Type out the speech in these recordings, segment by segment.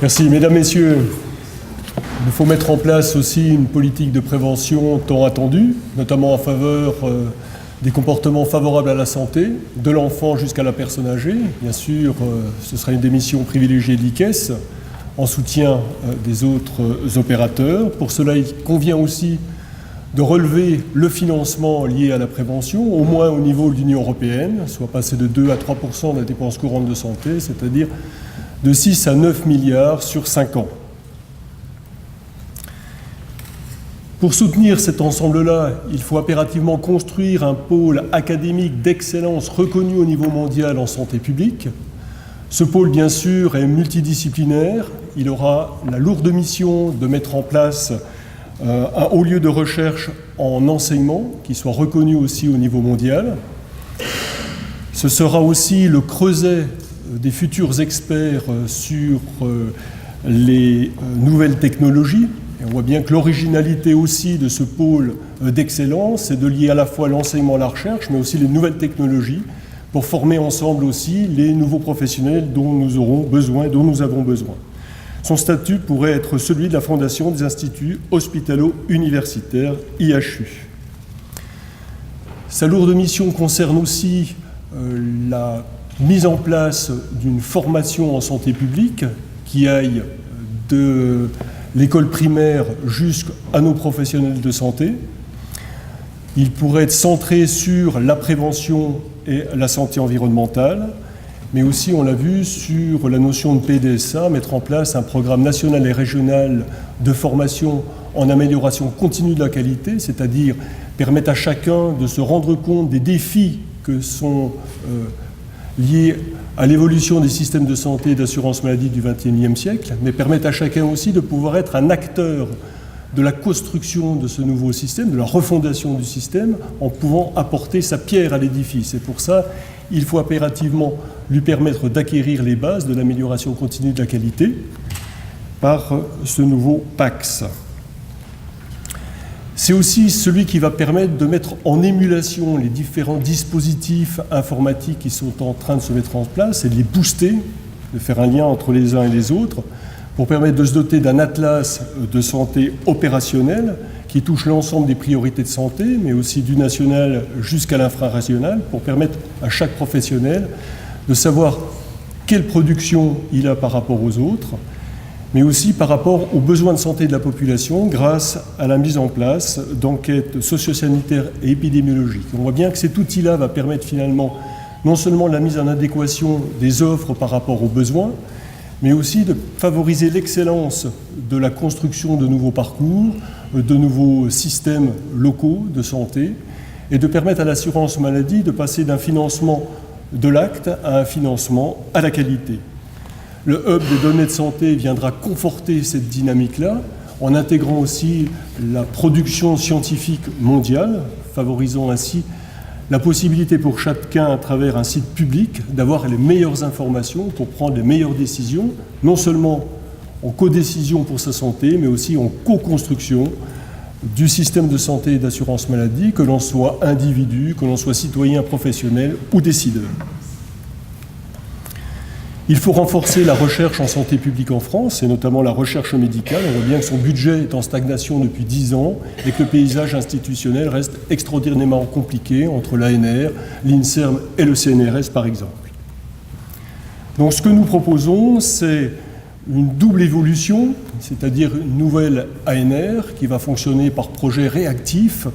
Merci. Mesdames, Messieurs, il faut mettre en place aussi une politique de prévention tant attendue, notamment en faveur des comportements favorables à la santé, de l'enfant jusqu'à la personne âgée. Bien sûr, ce sera une des missions privilégiées de l'ICES, en soutien des autres opérateurs. Pour cela, il convient aussi de relever le financement lié à la prévention, au moins au niveau de l'Union européenne, soit passer de 2 à 3% de la dépense courante de santé, c'est-à-dire de 6 à 9 milliards sur 5 ans. Pour soutenir cet ensemble-là, il faut impérativement construire un pôle académique d'excellence reconnu au niveau mondial en santé publique. Ce pôle, bien sûr, est multidisciplinaire. Il aura la lourde mission de mettre en place un haut lieu de recherche en enseignement qui soit reconnu aussi au niveau mondial. Ce sera aussi le creuset des futurs experts sur les nouvelles technologies. Et on voit bien que l'originalité aussi de ce pôle d'excellence, c'est de lier à la fois l'enseignement et la recherche, mais aussi les nouvelles technologies, pour former ensemble aussi les nouveaux professionnels dont nous aurons besoin, dont nous avons besoin. Son statut pourrait être celui de la Fondation des instituts hospitalo-universitaires, IHU. Sa lourde mission concerne aussi la mise en place d'une formation en santé publique qui aille de l'école primaire jusqu'à nos professionnels de santé. Il pourrait être centré sur la prévention et la santé environnementale, mais aussi, on l'a vu, sur la notion de PDSA, mettre en place un programme national et régional de formation en amélioration continue de la qualité, c'est-à-dire permettre à chacun de se rendre compte des défis que sont liés à l'évolution des systèmes de santé et d'assurance maladie du XXIe siècle, mais permettre à chacun aussi de pouvoir être un acteur de la construction de ce nouveau système, de la refondation du système, en pouvant apporter sa pierre à l'édifice. Et pour ça, il faut impérativement lui permettre d'acquérir les bases de l'amélioration continue de la qualité par ce nouveau PACS. C'est aussi celui qui va permettre de mettre en émulation les différents dispositifs informatiques qui sont en train de se mettre en place et de les booster, de faire un lien entre les uns et les autres, pour permettre de se doter d'un atlas de santé opérationnel qui touche l'ensemble des priorités de santé, mais aussi du national jusqu'à l'infrarégional, pour permettre à chaque professionnel de savoir quelle production il a par rapport aux autres, mais aussi par rapport aux besoins de santé de la population grâce à la mise en place d'enquêtes socio-sanitaires et épidémiologiques. On voit bien que cet outil-là va permettre finalement non seulement la mise en adéquation des offres par rapport aux besoins, mais aussi de favoriser l'excellence de la construction de nouveaux parcours, de nouveaux systèmes locaux de santé, et de permettre à l'assurance maladie de passer d'un financement de l'acte à un financement à la qualité. Le hub des données de santé viendra conforter cette dynamique-là, en intégrant aussi la production scientifique mondiale, favorisant ainsi la possibilité pour chacun, à travers un site public, d'avoir les meilleures informations pour prendre les meilleures décisions, non seulement en codécision pour sa santé, mais aussi en co-construction du système de santé et d'assurance maladie, que l'on soit individu, que l'on soit citoyen, professionnel ou décideur. Il faut renforcer la recherche en santé publique en France, et notamment la recherche médicale. On voit bien que son budget est en stagnation depuis 10 ans et que le paysage institutionnel reste extraordinairement compliqué entre l'ANR, l'INSERM et le CNRS, par exemple. Donc ce que nous proposons, c'est une double évolution, c'est-à-dire une nouvelle ANR qui va fonctionner par projet réactif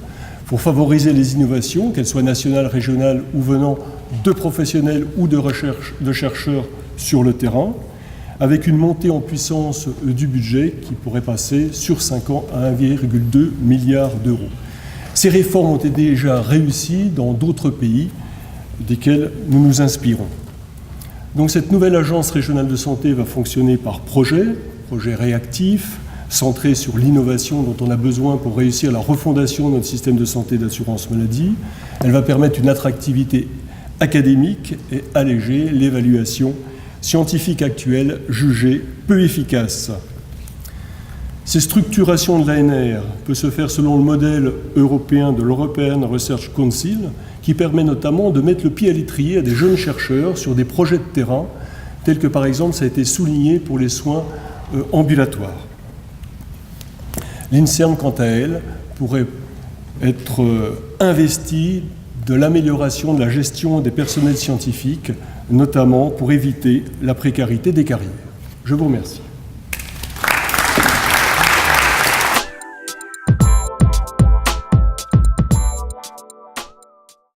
pour favoriser les innovations, qu'elles soient nationales, régionales ou venant de professionnels ou de chercheurs sur le terrain, avec une montée en puissance du budget qui pourrait passer sur 5 ans à 1,2 milliard d'euros. Ces réformes ont été déjà réussies dans d'autres pays desquels nous nous inspirons. Donc cette nouvelle agence régionale de santé va fonctionner par projet réactif, centré sur l'innovation dont on a besoin pour réussir la refondation de notre système de santé et d'assurance maladie. Elle va permettre une attractivité académique et alléger l'évaluation scientifique actuelle jugée peu efficace. Cette structuration de l'ANR peut se faire selon le modèle européen de l'European Research Council, qui permet notamment de mettre le pied à l'étrier à des jeunes chercheurs sur des projets de terrain, tels que par exemple ça a été souligné pour les soins ambulatoire. L'INSERM, quant à elle, pourrait être investie de l'amélioration de la gestion des personnels scientifiques, notamment pour éviter la précarité des carrières. Je vous remercie.